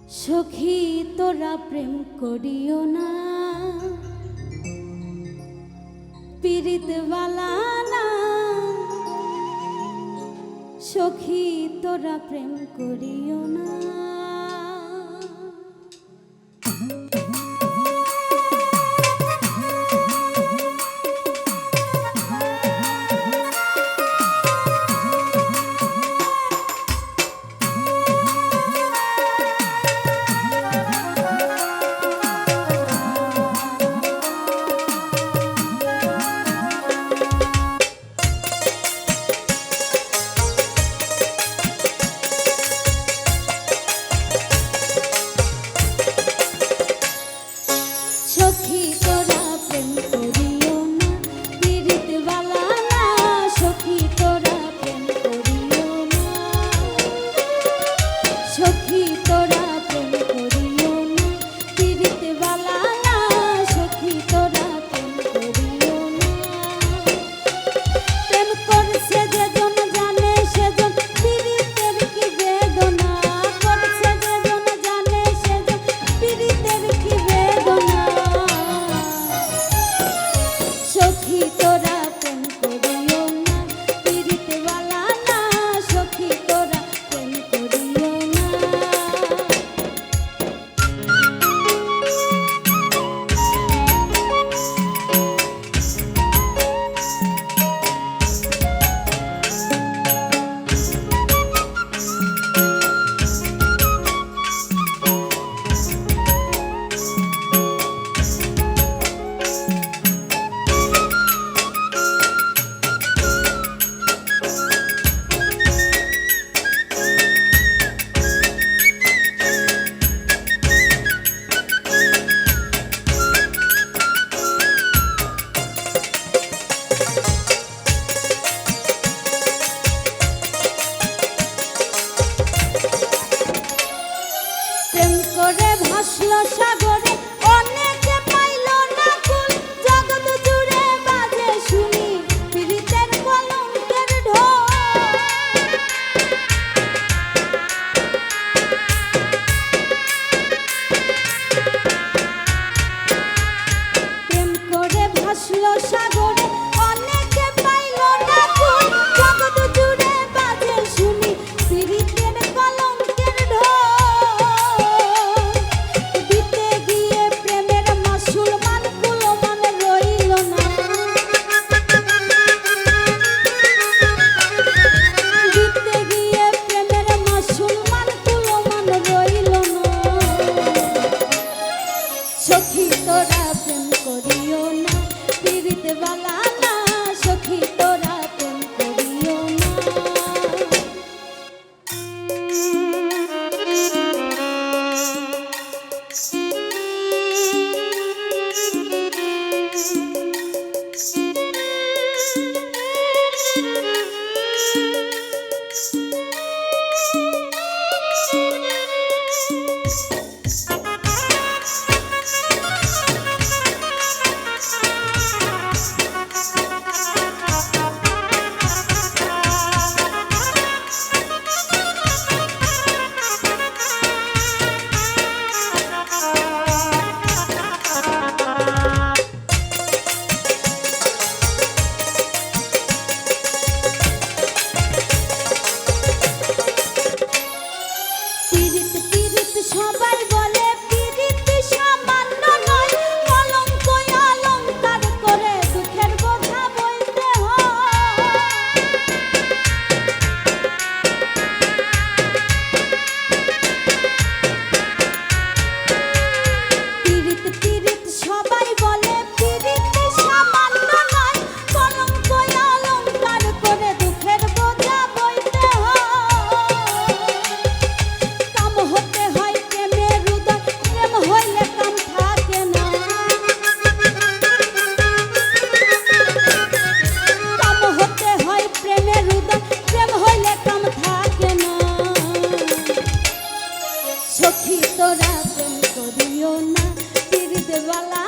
সখী তোরা প্রেম করিও না, পীড়িতওয়ালা না। সখী তোরা প্রেম করিও না। ভাসলো সাগরে অনেকে পাইল না কুল, জগৎ জুড়ে বাজে শুনি পীড়িতের কলঙ্কের ঢোল। প্রেম করে ভাসলো সাগরে অনেকে পাইল না কুল, জগৎ জুড়ে বাজে শুনি পীড়িতের কলঙ্কের ঢোল। সখী তোরা প্রেম করিও না, পীড়িতওয়ালা না। সখী তোরা প্রেম করিও না। সবাই বলে পীড়িত সামান্য নয়, কলঙ্ক অলংকার করে দুঃখের বোঝা বইতে হয়। পীড়িত সবাই বলে পীড়িত সামান্য নয়, কলঙ্ক অলংকার করে দুঃখের বোঝা বইতে হয়। কাম হতে হয় প্রেমের হৃদয়, প্রেম হইলে কাম থাকে না। কাম হতে হয় প্রেমের হৃদয়, প্রেম হইলে কাম থাকে না। সখী তোরা প্রেম করিও না, পীড়িতওয়ালা